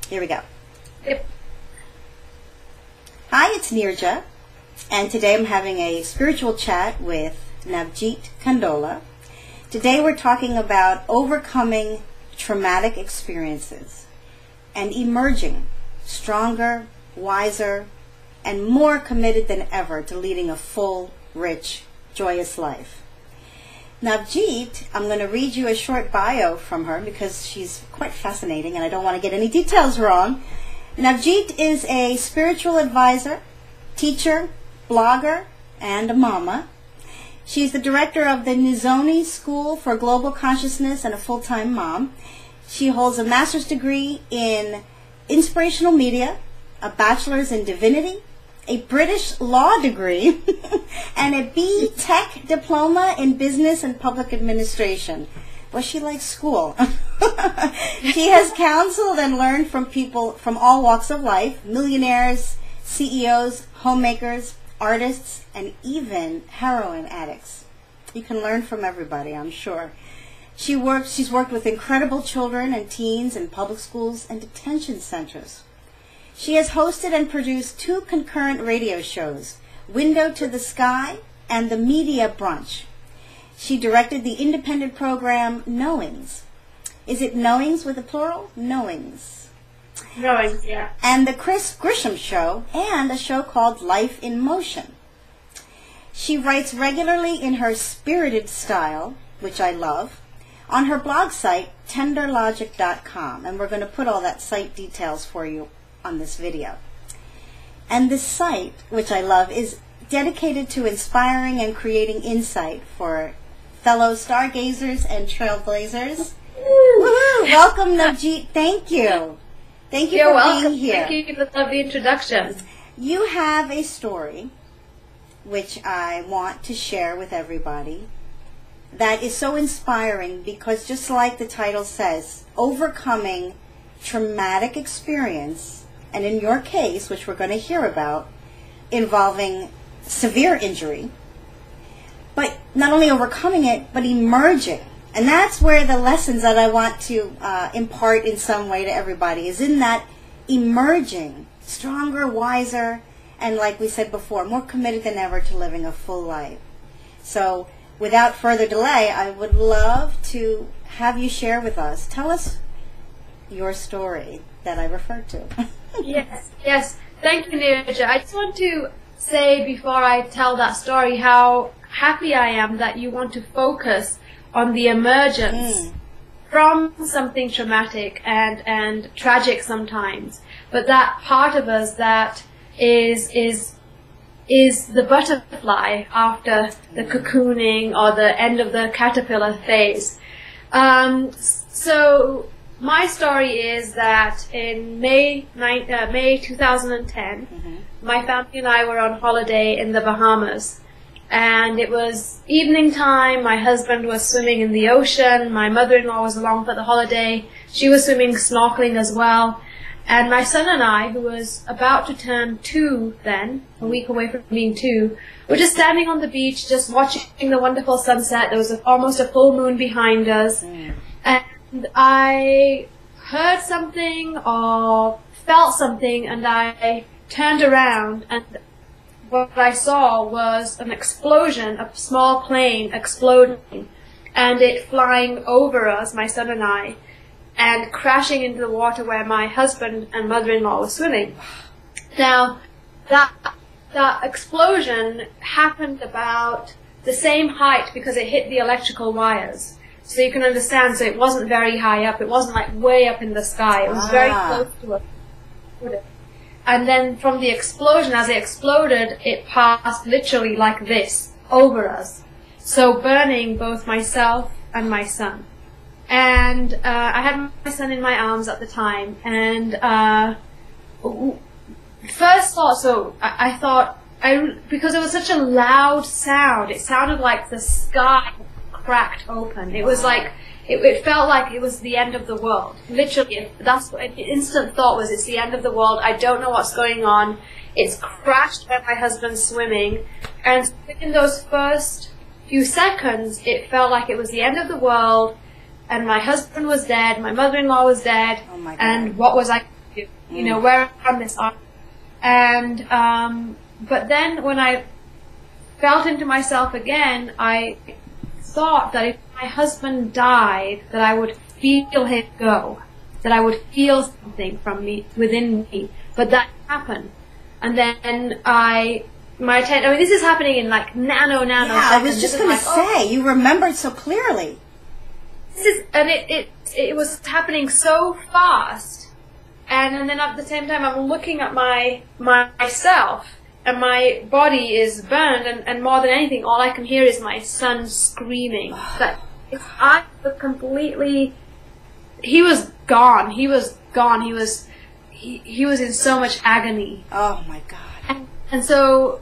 Here we go. Yep. Hi, it's Nirja, and today I'm having a spiritual chat with Navjit Kandola. Today we're talking about overcoming traumatic experiences and emerging stronger, wiser, and more committed than ever to leading a full, rich, joyous life. Navjit, I'm going to read you a short bio from her because she's quite fascinating and I don't want to get any details wrong. Navjit is a spiritual advisor, teacher, blogger, and a mama. She's the director of the Nizoni School for Global Consciousness and a full-time mom. She holds a master's degree in inspirational media, a bachelor's in divinity, a British law degree, and a B.Tech diploma in business and public administration. Well, she likes school. She has counseled and learned from people from all walks of life, millionaires, CEOs, homemakers, artists, and even heroin addicts. You can learn from everybody, I'm sure. She's worked with incredible children and teens in public schools and detention centers. She has hosted and produced 2 concurrent radio shows, Window to the Sky and The Media Brunch. She directed the independent program Knowings. Is it Knowings with a plural? Knowings. Knowings, yeah. And The Chris Grisham Show, and a show called Life in Motion. She writes regularly in her spirited style, which I love, on her blog site, tenderlogic.com. And we're going to put all that site details for you on this video. And this site, which I love, is dedicated to inspiring and creating insight for fellow stargazers and trailblazers. Woohoo! Welcome, Navjit. Thank you. Thank you You're for welcome. being here. Thank you for the lovely introduction. You have a story which I want to share with everybody that is so inspiring because just like the title says, overcoming traumatic experience, and in your case, which we're going to hear about, involving severe injury, but not only overcoming it, but emerging. And that's where the lessons that I want to impart in some way to everybody is in that emerging, stronger, wiser, and like we said before, more committed than ever to living a full life. So without further delay, I would love to have you share with us. Tell us your story that I referred to. Yes. Thank you, Nirja. I just want to say before I tell that story how happy I am that you want to focus on the emergence from something traumatic and tragic sometimes, but that part of us that is the butterfly after the cocooning or the end of the caterpillar phase. So my story is that in May 2010, my family and I were on holiday in the Bahamas. And it was evening time, my husband was swimming in the ocean, my mother-in-law was along for the holiday, she was swimming, snorkeling as well. And my son and I, who was about to turn 2 then, a week away from being 2, were just standing on the beach, just watching the wonderful sunset. There was almost a full moon behind us. And I heard something or felt something, and I turned around, and what I saw was an explosion, a small plane exploding, and it flying over us, my son and I, and crashing into the water where my husband and mother-in-law were swimming. Now, that explosion happened about the same height because it hit the electrical wires. So you can understand, so it wasn't very high up, it wasn't like way up in the sky, it was very close to us. And then from the explosion, as it exploded, it passed literally like this, over us. So burning both myself and my son. And I had my son in my arms at the time, and first thought, so I thought, because it was such a loud sound, it sounded like the sky cracked open. It was like, it felt like it was the end of the world. Literally, that's what an instant thought was, it's the end of the world, I don't know what's going on. It's crashed where my husband's swimming, and in those first few seconds, it felt like it was the end of the world, and my husband was dead, my mother-in-law was dead, and what was I going to do? you know, where on this arm. And, but then when I felt into myself again, I thought that if my husband died, that I would feel him go, that I would feel something from me, within me. But that happened. And then my attention, I mean, this is happening in like nano Yeah, seconds. I was just going to say, you remembered so clearly. And it was happening so fast. And then at the same time, I'm looking at myself, and my body is burned, and more than anything, all I can hear is my son screaming. That I was completely, he was gone. He was gone. He was in so much agony. Oh my God. And so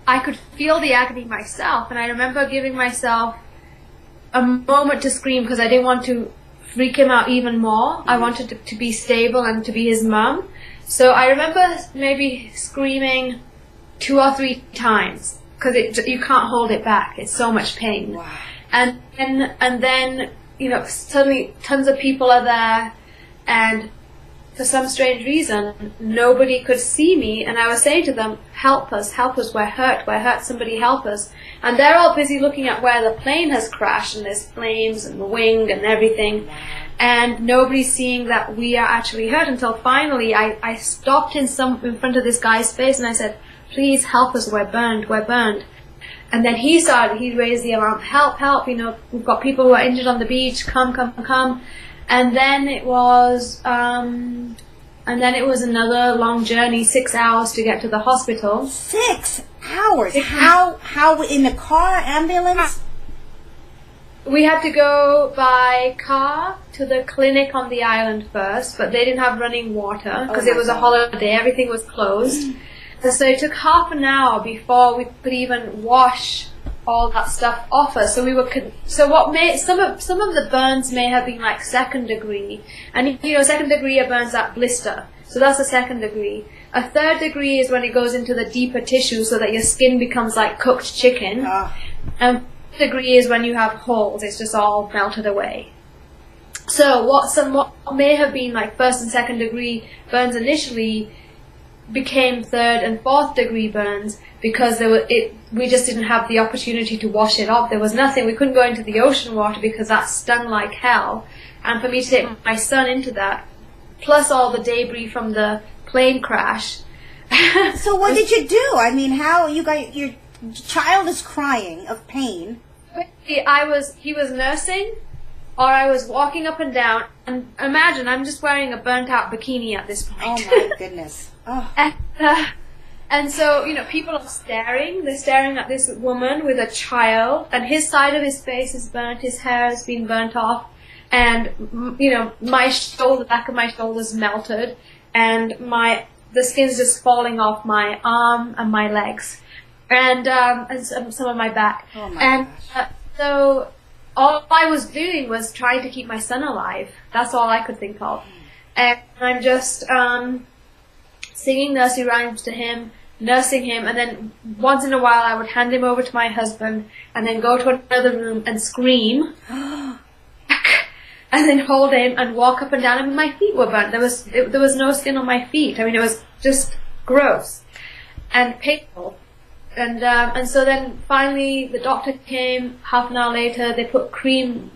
I could feel the agony myself, and I remember giving myself a moment to scream because I didn't want to freak him out even more. I wanted to be stable and to be his mum. So I remember maybe screaming 2 or 3 times because you can't hold it back. It's so much pain. Wow. And then, you know, suddenly tons of people are there, and for some strange reason, nobody could see me, and I was saying to them, help us, we're hurt, somebody help us. And they're all busy looking at where the plane has crashed, and there's flames and the wing and everything, and nobody's seeing that we are actually hurt until finally I stopped in front of this guy's face, and I said, please help us, we're burned. And then he raised the alarm, help, you know, we've got people who are injured on the beach, come. And then it was another long journey, 6 hours to get to the hospital. 6 hours? How in a car, ambulance? We had to go by car to the clinic on the island first, but they didn't have running water because it was a holiday, everything was closed. And so it took half an hour before we could even wash all that stuff off us. So what made some of the burns may have been like 2nd degree, and you know, 2nd degree burns that blister, so that's a 2nd degree. A 3rd degree is when it goes into the deeper tissue, so that your skin becomes like cooked chicken. And 4th degree is when you have holes; it's just all melted away. So what may have been like 1st and 2nd degree burns initially became 3rd and 4th degree burns because we just didn't have the opportunity to wash it off. There was nothing. We couldn't go into the ocean water because that stung like hell. And for me to take my son into that, plus all the debris from the plane crash. So what did you do? I mean, how you got your child is crying of pain. He was nursing, or I was walking up and down. And imagine, I'm just wearing a burnt out bikini at this point. Oh my goodness. Oh. And so, you know, people are staring. They're staring at this woman with a child, and his side of his face is burnt. His hair has been burnt off, and you know, the back of my shoulder's melted, and the skin's just falling off my arm and my legs, and some of my back. Oh my gosh. So all I was doing was trying to keep my son alive. That's all I could think of, and I'm just singing nursery rhymes to him, nursing him, and then once in a while I would hand him over to my husband and then go to another room and scream and then hold him and walk up and down. I mean, my feet were burnt. There was no skin on my feet. I mean, it was just gross and painful. And so then finally the doctor came half an hour later. They put cream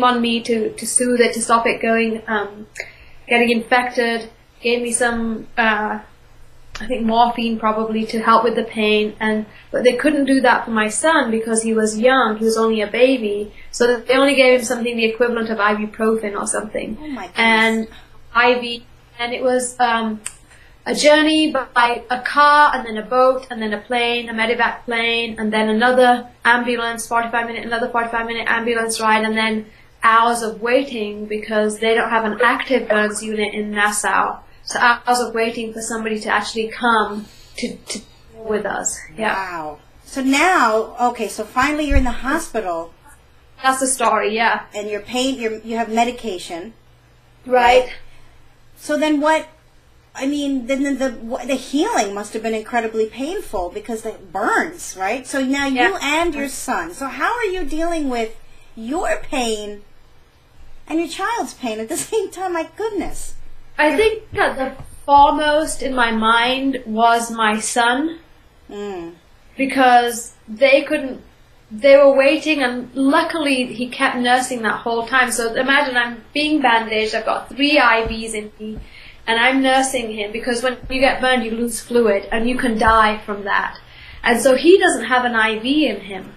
on me to soothe it, to stop it getting infected. Gave me some, I think morphine probably to help with the pain, but they couldn't do that for my son because he was young, he was only a baby, so they only gave him something the equivalent of ibuprofen or something. Oh my goodness. And IV, and it was a journey by a car, and then a boat, and then a plane, a medevac plane, and then another ambulance, another 45-minute ambulance ride, and then hours of waiting because they don't have an active burns unit in Nassau. So hours of waiting for somebody to actually come to deal with us. Yeah. Wow. So now, okay, so finally you're in the hospital. That's the story, yeah. And your pain, you have medication. Right. So then what, I mean, then the healing must have been incredibly painful because it burns, right? So now you and your son. So how are you dealing with your pain and your child's pain at the same time? My goodness. I think that the foremost in my mind was my son, Mm. because they were waiting, and luckily he kept nursing that whole time. So imagine I'm being bandaged, I've got 3 IVs in me, and I'm nursing him, because when you get burned you lose fluid and you can die from that. And so he doesn't have an IV in him.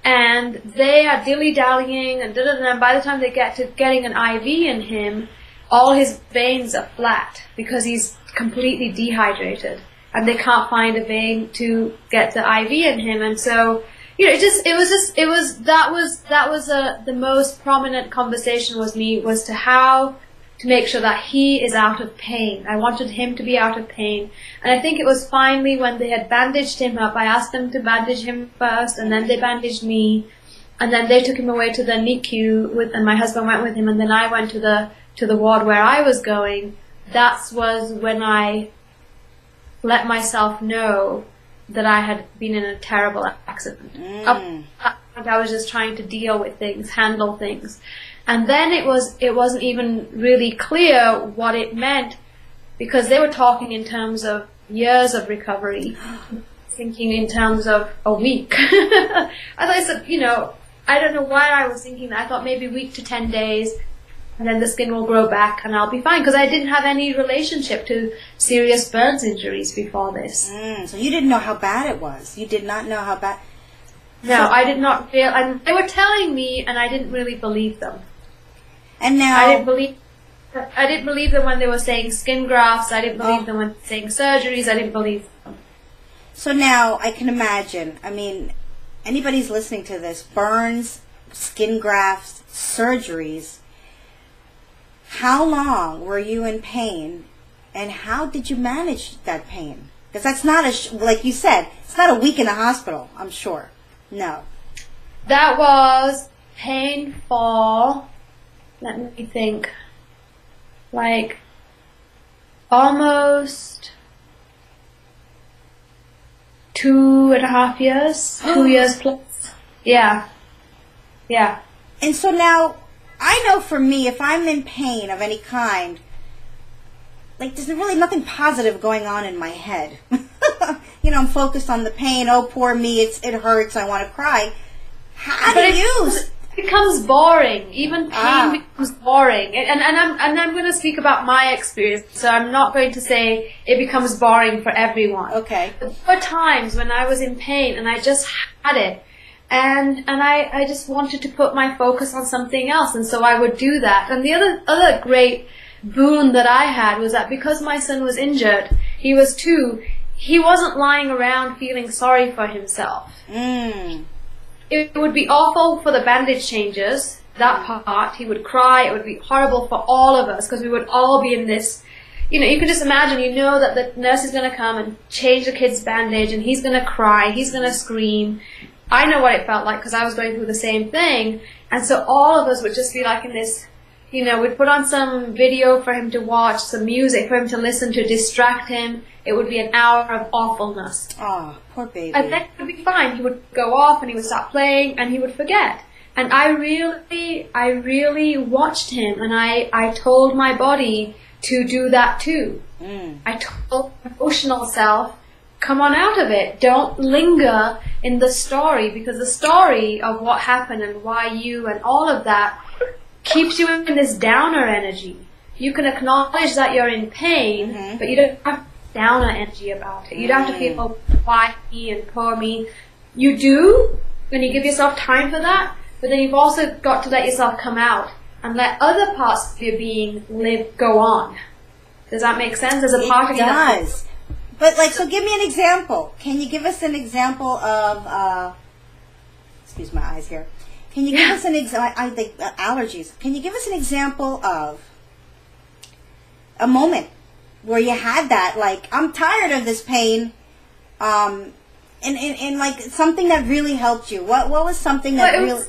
And they are dilly-dallying and and by the time they get to getting an IV in him, all his veins are flat because he's completely dehydrated. And they can't find a vein to get the IV in him. And so, you know, that was the most prominent conversation with me, was to make sure that he is out of pain. I wanted him to be out of pain. And I think it was finally when they had bandaged him up, I asked them to bandage him first, and then they bandaged me, and then they took him away to the NICU, and my husband went with him, and then I went to the ward where I was going. That was when I let myself know that I had been in a terrible accident. Up to that point, I was just trying to deal with things, handle things. And then it wasn't even really clear what it meant, because they were talking in terms of years of recovery, thinking in terms of a week. I thought, I said, you know, I don't know why I was thinking that. I thought maybe a week to 10 days, and then the skin will grow back and I'll be fine, because I didn't have any relationship to serious burns injuries before this. So you didn't know how bad it was. You did not know how bad. No, I did not feel, and they were telling me, and I didn't really believe them. And now I didn't believe them when they were saying skin grafts. I didn't believe them when they were saying surgeries. I didn't believe them. So now I can imagine, I mean, anybody's listening to this, burns, skin grafts, surgeries. How long were you in pain, and how did you manage that pain? Because that's not like you said, it's not a week in the hospital, I'm sure. No. That was painful. Let me think. Like, almost 2.5 years. 2 years plus. Yeah. Yeah. And so now, I know for me, if I'm in pain of any kind, like, there's really nothing positive going on in my head. You know, I'm focused on the pain. Oh, poor me, it hurts, I want to cry. How do you... It becomes boring. Even pain becomes boring. And I'm going to speak about my experience, so I'm not going to say it becomes boring for everyone. Okay. But there were times when I was in pain and I just had it. And I just wanted to put my focus on something else, and so I would do that. And the other great boon that I had was that because my son was injured, he was 2, he wasn't lying around feeling sorry for himself. It would be awful for the bandage changes, that part. He would cry. It would be horrible for all of us, because we would all be in this, you know, you can just imagine, you know that the nurse is going to come and change the kid's bandage, and he's going to cry, he's going to scream. I know what it felt like, because I was going through the same thing. And so all of us would just be like in this, you know, we'd put on some video for him to watch, some music for him to listen to, distract him. It would be an hour of awfulness. Oh, poor baby. And then it would be fine. He would go off and he would start playing and he would forget. And I really watched him, and I told my body to do that too. I told my emotional self, come on out of it. Don't linger in the story, because the story of what happened and why you and all of that keeps you in this downer energy. You can acknowledge that you're in pain, but you don't have downer energy about it. You don't have to feel, oh, why me and poor me. You do, when you give yourself time for that, but then you've also got to let yourself come out and let other parts of your being go on. Does that make sense? There's a part of you that does. But, like, so give me an example. Can you give us an example of, excuse my eyes here. Can you give us an example, I think, allergies. Can you give us an example of a moment where you had that, like, I'm tired of this pain, and like, something that really helped you? What was something that really...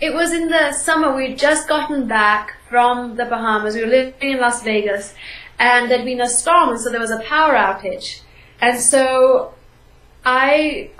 It was in the summer. We'd just gotten back from the Bahamas. We were living in Las Vegas, and there'd been a storm, and so there was a power outage. And so I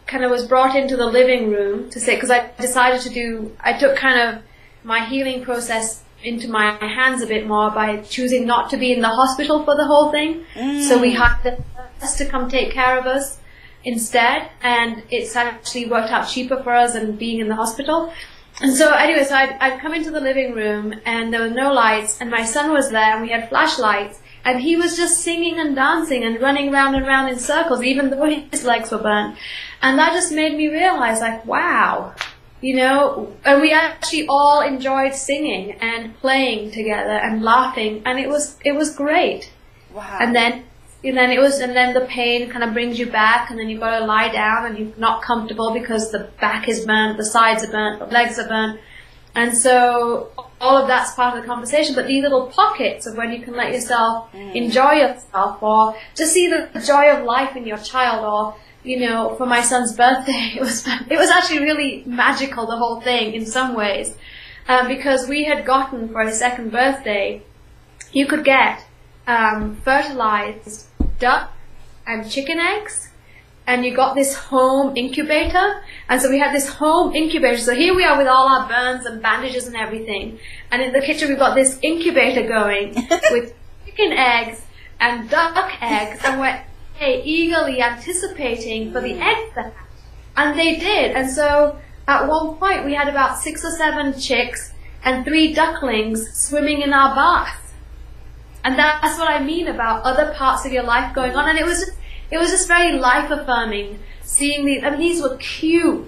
kind of was brought into the living room to sit, because I took kind of my healing process into my hands a bit more by choosing not to be in the hospital for the whole thing. So we had the nurse to come take care of us instead, and it's actually worked out cheaper for us than being in the hospital. And so anyway, so I'd come into the living room, and there were no lights, and my son was there, and we had flashlights, and he was just singing and dancing and running round and round in circles, even though his legs were burnt. And that just made me realize, like, wow, you know, and we actually all enjoyed singing and playing together and laughing, and it was great. Wow. And then the pain kind of brings you back, and then you've got to lie down, and you're not comfortable because the back is burnt, the sides are burnt, the legs are burnt. And so all of that's part of the conversation, but these little pockets of when you can let yourself enjoy yourself, or just see the joy of life in your child, or, you know, for my son's birthday, it was actually really magical, the whole thing, in some ways, because we had gotten, for his second birthday, you could get fertilized duck and chicken eggs, and you got this home incubator. And so we had this home incubator. So here we are with all our burns and bandages and everything, and in the kitchen we've got this incubator going with chicken eggs and duck eggs, and we're eagerly anticipating for the eggs to hatch. And they did. And so at one point we had about 6 or 7 chicks and 3 ducklings swimming in our bath. And that's what I mean about other parts of your life going on. And it was just very life affirming seeing these. I mean, these were cute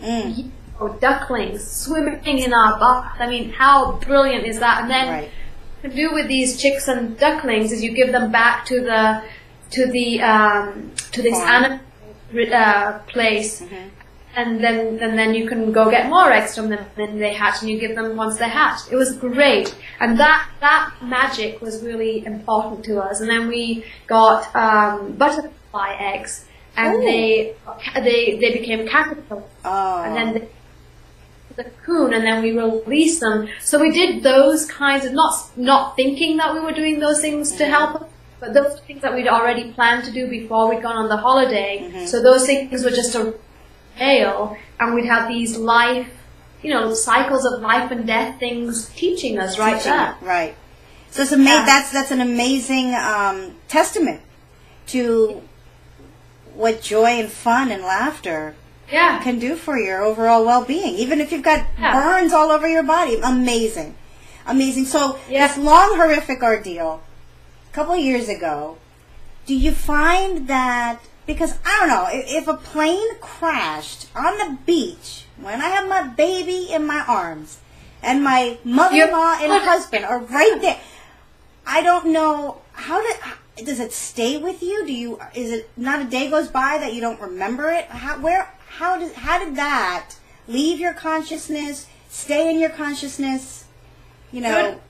ducklings swimming in our bath. I mean, how brilliant is that? And then what you can do with these chicks and ducklings is you give them back to this animal place, and then you can go get more eggs from them, and they hatch, and you give them once they hatched. It was great, and that magic was really important to us. And then we got butterfly eggs, and they became caterpillars, and then they the cocoon, and then we released them. So we did those kinds of not thinking that we were doing those things to help us, but those things that we'd already planned to do before we'd gone on the holiday. So those things were just a tale, and we'd have these life, cycles of life and death things teaching us there. Right. So it's that's an amazing testament to what joy and fun and laughter can do for your overall well-being, even if you've got burns all over your body. Amazing. So this long, horrific ordeal, a couple of years ago, do you find that, because I don't know, if a plane crashed on the beach when I have my baby in my arms and my mother-in-law and husband are right there, I don't know, does it stay with you? Is it not a day goes by that you don't remember it? How did that leave your consciousness, stay in your consciousness? Good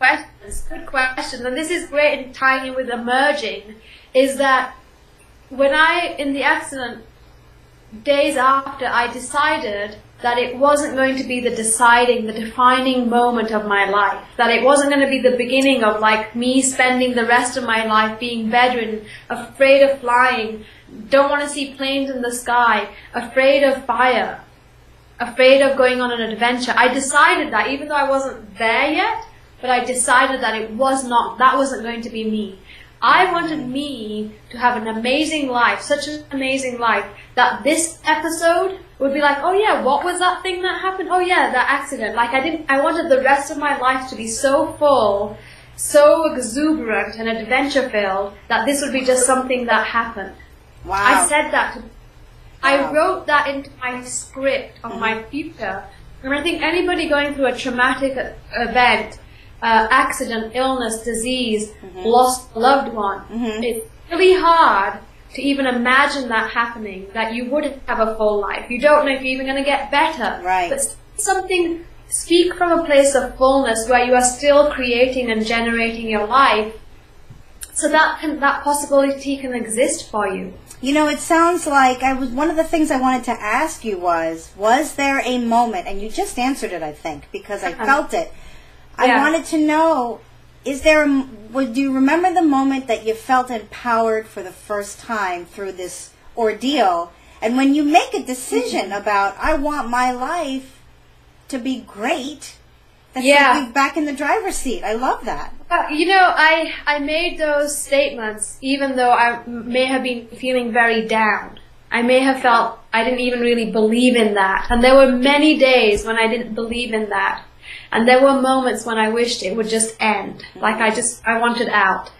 questions. And this is great in tying in with emerging, is that when in the accident, days after, I decided that it wasn't going to be the defining moment of my life, that it wasn't going to be the beginning of me spending the rest of my life being bedridden, afraid of flying, don't want to see planes in the sky, afraid of fire, afraid of going on an adventure. I decided that, even though I wasn't there yet, but I decided that that wasn't going to be me. I wanted me to have an amazing life, such an amazing life, that this episode would be like, oh yeah, what was that thing that happened? Oh yeah, that accident. I wanted the rest of my life to be so full, so exuberant and adventure-filled, that this would be just something that happened. Wow. I said that. I wrote that into my script of my future. And I think anybody going through a traumatic event, accident, illness, disease, lost a loved one, it's really hard to even imagine that happening, that you would have a full life. You don't know if you're even going to get better. Right. But speak from a place of fullness where you are still creating and generating your life, so that possibility can exist for you. It sounds like one of the things I wanted to ask you was there a moment, and you just answered it, I think, because I felt it. I wanted to know, do you remember the moment that you felt empowered for the first time through this ordeal? And when you make a decision about, I want my life to be great, That's like we're back in the driver's seat. I love that. You know, I made those statements even though I may have been feeling very down. I may have felt I didn't even really believe in that. And there were many days when I didn't believe in that. And there were moments when I wished it would just end. Like I wanted out.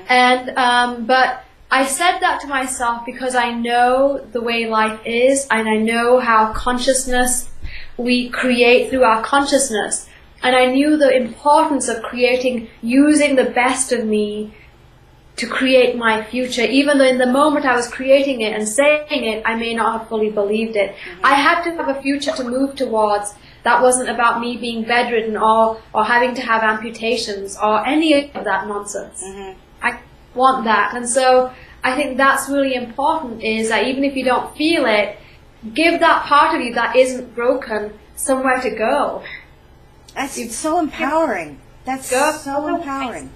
And, but I said that to myself because I know the way life is, and I know how consciousness we create through our consciousness. And I knew the importance of using the best of me to create my future, even though in the moment I was creating it and saying it, I may not have fully believed it. I had to have a future to move towards that wasn't about me being bedridden or having to have amputations or any of that nonsense. I want that. And so I think that's really important, is that even if you don't feel it, give that part of you that isn't broken somewhere to go. That's so empowering. That's so empowering.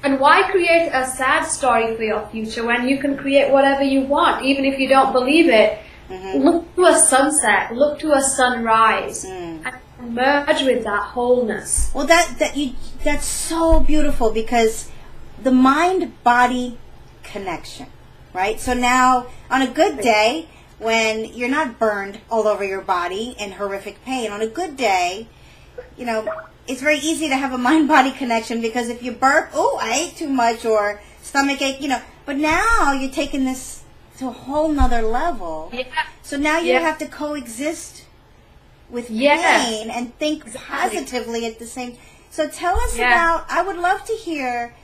And why create a sad story for your future when you can create whatever you want, even if you don't believe it? Look to a sunset, look to a sunrise, and merge with that wholeness. Well, that's so beautiful, because the mind-body connection, right? So now, on a good day, when you're not burned all over your body in horrific pain, on a good day, you know, it's very easy to have a mind-body connection, because if you burp, oh, I ate too much, or stomach ache, you know. But now you're taking this to a whole nother level. So now you have to coexist with pain and think positively at the same. So tell us about, I would love to hear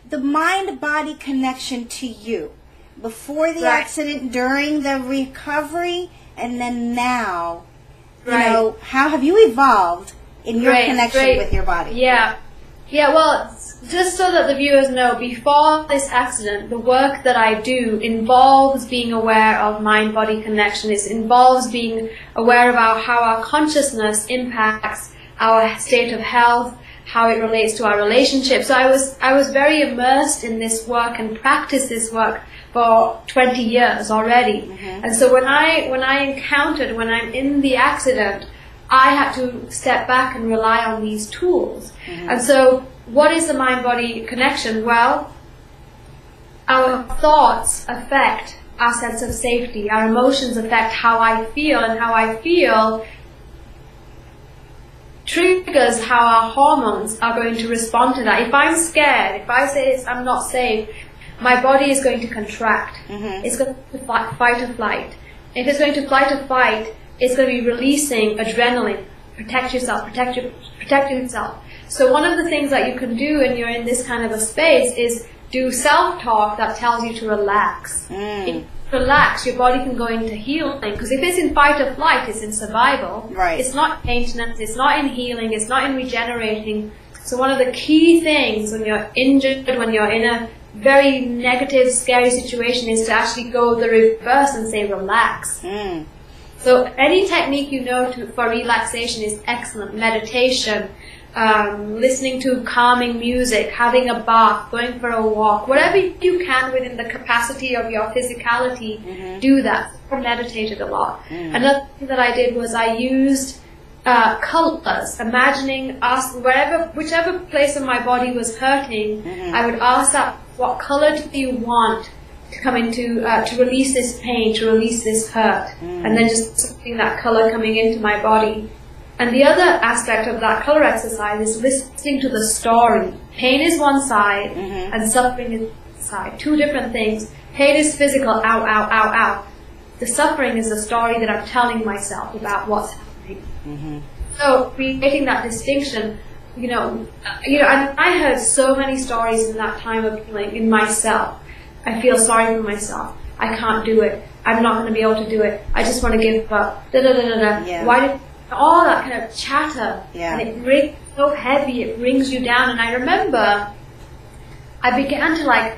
the mind-body connection to you. Before the accident, during the recovery, and then now. You know, how have you evolved in your connection with your body? Yeah, well, just so that the viewers know, before this accident, the work that I do involves being aware of mind-body connection. It involves being aware of how our consciousness impacts our state of health, how it relates to our relationships. So I was very immersed in this work and practiced this work for 20 years already. And so when I'm in the accident, I had to step back and rely on these tools. And so what is the mind-body connection? Well, our thoughts affect our sense of safety. Our emotions affect how I feel, and how I feel triggers how our hormones are going to respond to that. If I'm scared, if I say I'm not safe, my body is going to contract. It's going to fight or flight. If it's going to fight or fight, it's going to be releasing adrenaline. Protect yourself, protect yourself. So one of the things that you can do when you're in this kind of a space is do self-talk that tells you to relax. If you relax, your body can go into healing. Because if it's in fight or flight, it's in survival. It's not maintenance, it's not in healing, it's not in regenerating. So one of the key things when you're injured, when you're in a very negative, scary situation, is to actually go the reverse and say relax. So any technique you know for relaxation is excellent. Meditation, listening to calming music, having a bath, going for a walk, whatever you can within the capacity of your physicality, do that. I meditated a lot. Another thing that I did was I used colors, imagining, whichever place of my body was hurting, I would ask that, what color do you want to come into, to release this pain, to release this hurt, and then just something that color coming into my body. And the other aspect of that color exercise is listening to the story. Pain is one side, and suffering is the side. Two different things. Pain is physical, ow, ow, ow, ow. The suffering is the story that I'm telling myself about what's happening. So creating that distinction, and I heard so many stories in that time of healing in myself. I feel sorry for myself. I can't do it. I'm not going to be able to do it. I just want to give up. Why did all that kind of chatter? And it brings so heavy. It brings you down. And I remember I began to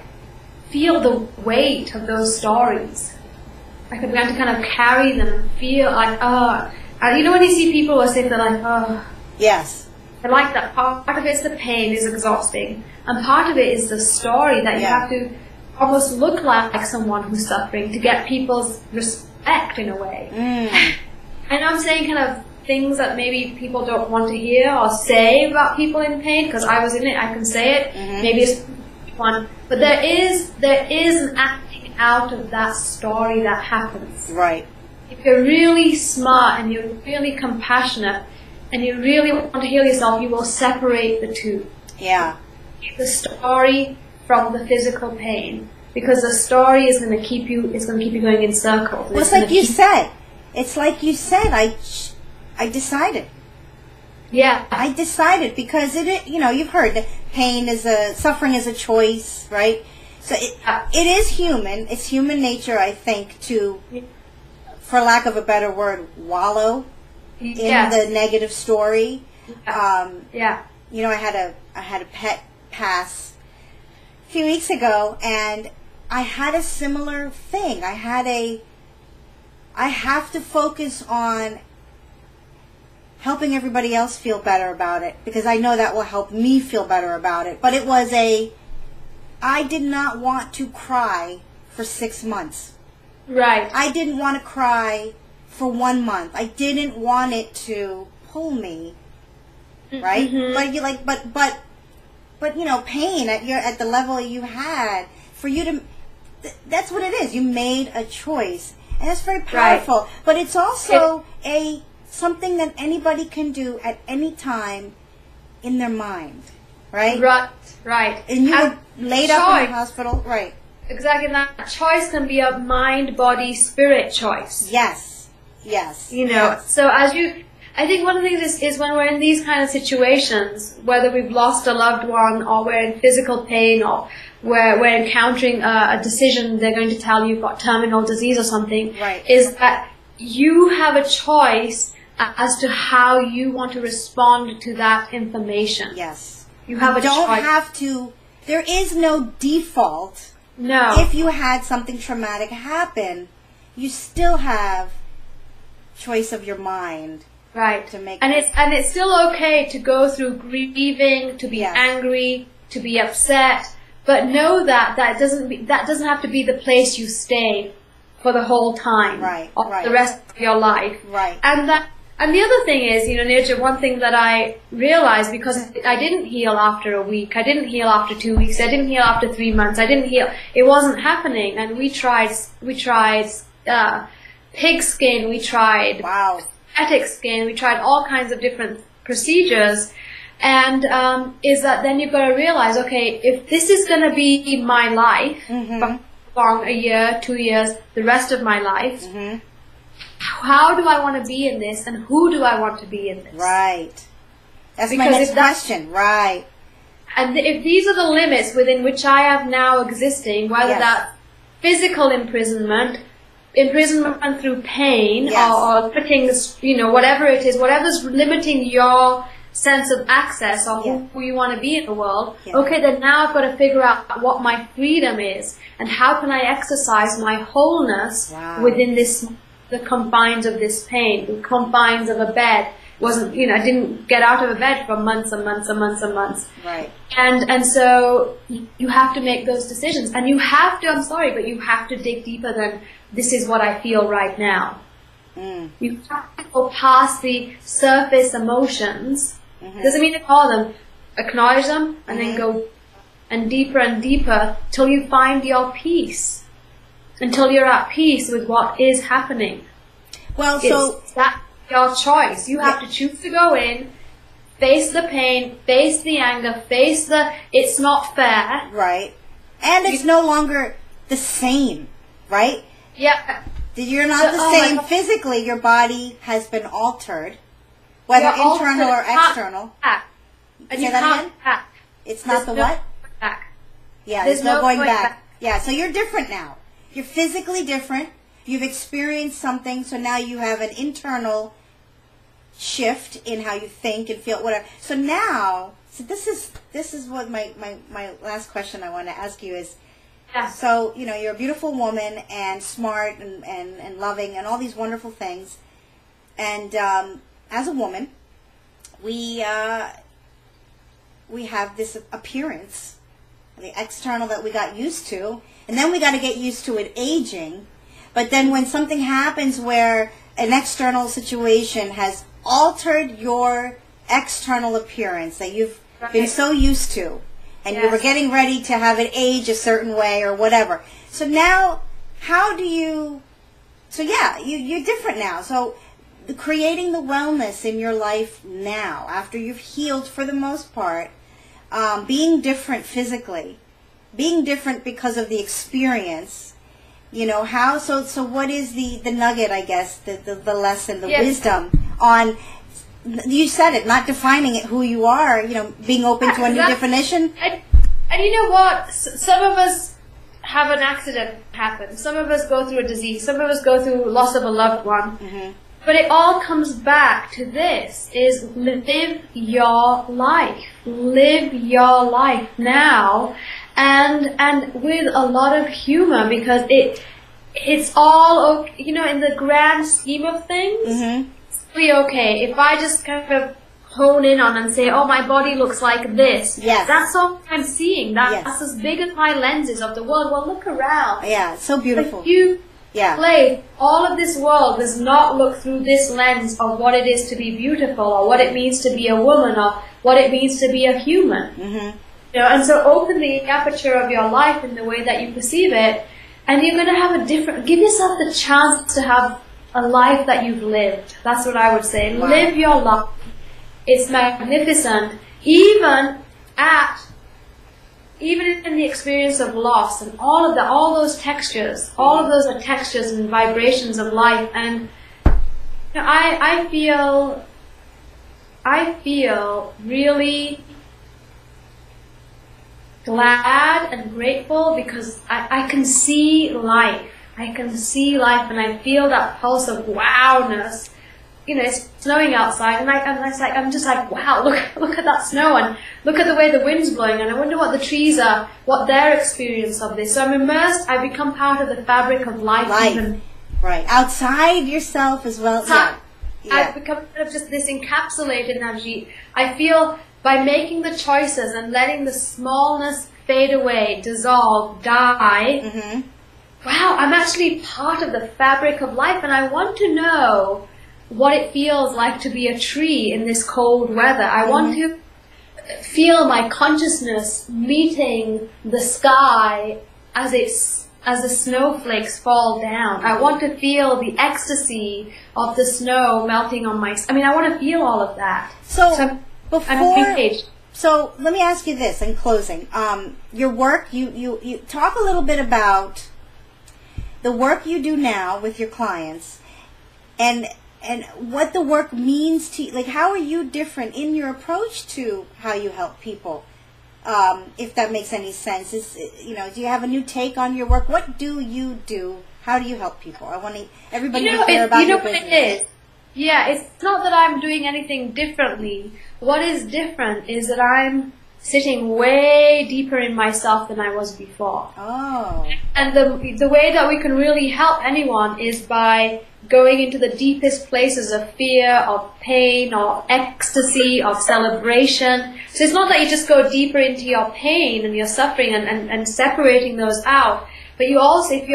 feel the weight of those stories. I began to kind of carry them and feel when you see people who say they're like, oh. Yes. I like that. Part of it's the pain is exhausting. And part of it is the story that you have to almost look like someone who's suffering to get people's respect in a way. And I'm saying kind of things that maybe people don't want to hear or say about people in pain, because I was in it, I can say it. Maybe it's one, but there is an acting out of that story that happens. Right. If you're really smart and you're really compassionate and you really want to heal yourself, you will separate the two. Yeah. The story from the physical pain, because the story is going to keep you going in circles. Well, it's like you said. It's like you said. I decided. Yeah. I decided, because you've heard that suffering is a choice, right? So it is human. It's human nature, I think, to, for lack of a better word, wallow in the negative story. Yeah. I had a pet pass a few weeks ago, and I had a similar thing. I have to focus on helping everybody else feel better about it, because I know that will help me feel better about it. But I did not want to cry for 6 months. Right. I didn't want to cry for 1 month. I didn't want it to pull me. Right? But pain at the level you had, for you to, that's what it is. You made a choice, and that's very powerful. Right. But it's also something that anybody can do at any time in their mind, right? Right. And you were laid up in the hospital, right? Exactly. And that choice can be a mind, body, spirit choice. Yes. So I think one of the things is when we're in these kind of situations, whether we've lost a loved one or we're in physical pain or we're encountering a decision, they're going to tell you you've got terminal disease or something, right, is that you have a choice as to how you want to respond to that information. Yes. You have a choice. Don't have to, there is no default. No. If you had something traumatic happen, you still have choice of your mind. Right. It's still okay to go through grieving, to be angry, to be upset, but know that doesn't have to be the place you stay for the whole time, right, or the rest of your life. Right. And the other thing is, Nirja, one thing that I realized, because I didn't heal after a week, I didn't heal after 2 weeks, I didn't heal after 3 months, I didn't heal. It wasn't happening, and we tried pig skin, we tried synthetic skin, we tried all kinds of different procedures, and is that then you've got to realize, okay, if this is going to be my life, for a year, 2 years, the rest of my life, how do I want to be in this, and who do I want to be in this? Right. That's my next question. Right. And if these are the limits within which I am now existing, whether that's physical imprisonment through pain, or putting, whatever it is, whatever's limiting your sense of access or who you want to be in the world, okay, then now I've got to figure out what my freedom is, and how can I exercise my wholeness within the confines of this pain, the confines of a bed. I didn't get out of a bed for months and months and months and months. Right. And so you have to make those decisions, and you have to, I'm sorry, but you have to dig deeper than this is what I feel right now. You have to go past the surface emotions. Doesn't mean ignore them. Acknowledge them, and then go and deeper till you find your peace. Until you're at peace with what is happening. Well, that's your choice. You have to choose to go in, face the pain, face the anger, face it's not fair. Right. And it's no longer the same, right? Yeah. You're not the same physically. Your body has been altered, whether internal or external. And you can't back. It's not the what? Back. Yeah, there's no going back. Yeah, so you're different now. You're physically different. You've experienced something, so now you have an internal shift in how you think and feel, whatever. So now, this is what my last question I want to ask you is, so, you're a beautiful woman and smart and loving and all these wonderful things. And as a woman, we have this appearance, the external that we got used to, and then we got to get used to it aging. But then when something happens where an external situation has altered your external appearance that you've been so used to, and you were getting ready to have it age a certain way or whatever. So now, how do you, so yeah, you're different now. So creating the wellness in your life now, after you've healed for the most part, being different physically, being different because of the experience, you know, how, so what is the nugget, I guess, the lesson, the wisdom on, you said it, not defining it who you are, you know, being open to a new definition. And you know what, some of us have an accident happen, some of us go through a disease, some of us go through loss of a loved one. Mm-hmm. But it all comes back to this, is live your life. Live your life now, and with a lot of humor, because it's all, you know, in the grand scheme of things, it's really okay. If I just kind of hone in on and say, oh, my body looks like this, that's all I'm seeing. That's as big as my lenses of the world. Well, look around. Yeah, it's so beautiful. Like play, all of this world does not look through this lens of what it is to be beautiful, or what it means to be a woman, or what it means to be a human. Mm-hmm. You know, and so open the aperture of your life in the way that you perceive it, and you're going to have a different, give yourself the chance to have a life that you've lived. That's what I would say. Wow. Live your life. It's magnificent, even in the experience of loss, and all those textures, all of those are textures and vibrations of life. And you know, I feel really glad and grateful, because I can see life. I can see life, and I feel that pulse of wowness. You know, it's snowing outside, and I'm just like, wow, look at that snow, and look at the way the wind's blowing, and I wonder what the trees are, what their experience of this. So I'm immersed. I become part of the fabric of life. Even. Right, outside yourself as well. I've become kind of just this encapsulated Navjit. I feel by making the choices and letting the smallness fade away, dissolve, die. Wow, I'm actually part of the fabric of life, and I want to know what it feels like to be a tree in this cold weather. I want to feel my consciousness meeting the sky as the snowflakes fall down. I want to feel the ecstasy of the snow melting on my... I mean, I want to feel all of that. So let me ask you this in closing. Your work, you talk a little bit about the work you do now with your clients, and what the work means to you. Like, how are you different in your approach to how you help people? If that makes any sense. Do you have a new take on your work? What do you do? How do you help people? I want everybody to hear about your business. What it is? Yeah, it's not that I'm doing anything differently. What is different is that I'm sitting way deeper in myself than I was before. Oh. And the way that we can really help anyone is by going into the deepest places of fear, of pain, of ecstasy, of celebration. So it's not that you just go deeper into your pain and your suffering and separating those out, but you also, if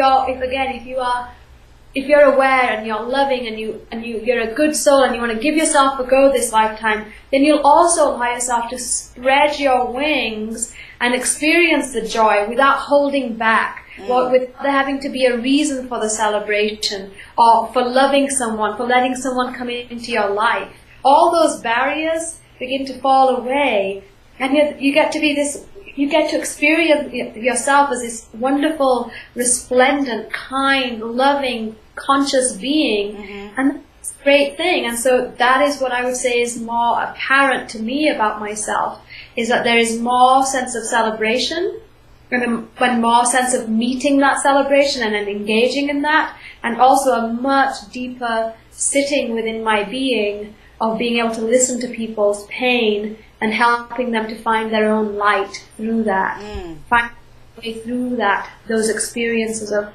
you're aware and you're loving and you're a good soul and you want to give yourself a go this lifetime, then you'll also allow yourself to spread your wings and experience the joy without holding back, without there having to be a reason for the celebration, or for loving someone, for letting someone come into your life. All those barriers begin to fall away, and you get to experience yourself as this wonderful, resplendent, kind, loving, conscious being, and that's a great thing. And so that is what I would say is more apparent to me about myself, is that there is more sense of celebration, and more sense of meeting that celebration and then engaging in that, and also a much deeper sitting within my being of being able to listen to people's pain and helping them to find their own light through that, find their way through that, those experiences of,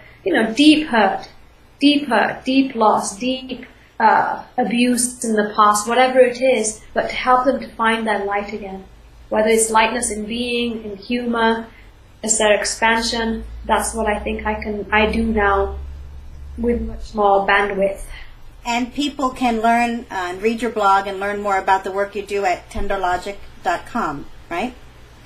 deep hurt, deep loss, deep abuse in the past, whatever it is, but to help them to find their light again. Whether it's lightness in being, in humor, as their expansion, that's what I think I do now with much more bandwidth. And people can learn and read your blog and learn more about the work you do at tenderlogic.com, right?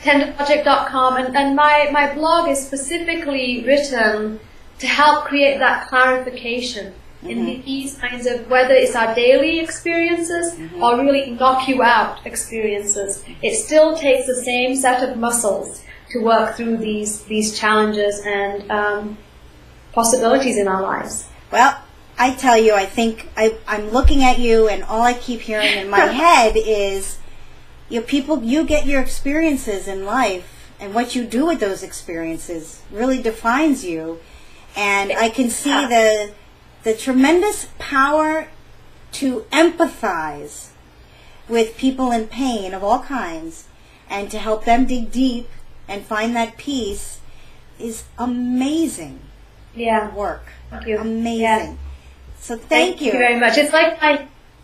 Tenderlogic.com, and my blog is specifically written to help create that clarification in these kinds of, whether it's our daily experiences or really knock you out experiences. It still takes the same set of muscles to work through these challenges and possibilities in our lives. Well, I tell you, I think I'm looking at you, and all I keep hearing in my head is, you get your experiences in life, and what you do with those experiences really defines you. And I can see the tremendous power to empathize with people in pain of all kinds, and to help them dig deep and find that peace is amazing. Work. Thank you. Amazing. Yeah. So thank you. Thank you very much. It's like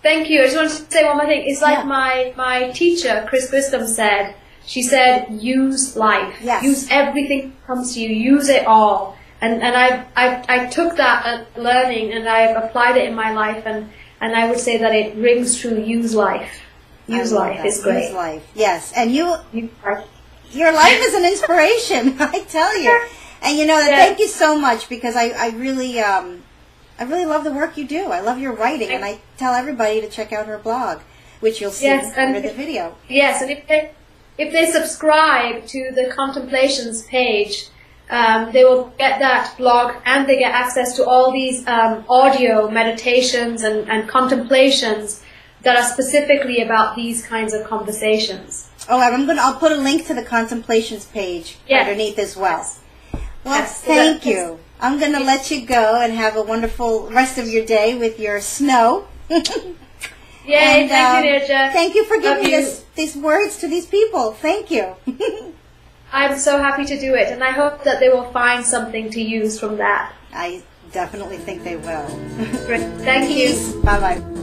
thank you. I just want to say one more thing. It's like my teacher, Chris Wisdom, said. She said, use life. Yes. Use everything that comes to you. Use it all. And I took that learning and I've applied it in my life, and I would say that it rings true. Use life. Use life is great. Use life. Yes. And your life is an inspiration, I tell you. And thank you so much, because I really love the work you do. I love your writing, and I tell everybody to check out her blog, which you'll see under the video. Yes, and if they subscribe to the Contemplations page, they will get that blog, and they get access to all these audio meditations and contemplations that are specifically about these kinds of conversations. Oh, I'll put a link to the Contemplations page underneath as well. Yes. Well, thank you. I'm going to let you go and have a wonderful rest of your day with your snow. Yay, and, thank you, Nirja. Thank you for giving these words to these people. Thank you. I'm so happy to do it, and I hope that they will find something to use from that. I definitely think they will. Great. Thank you. Bye-bye.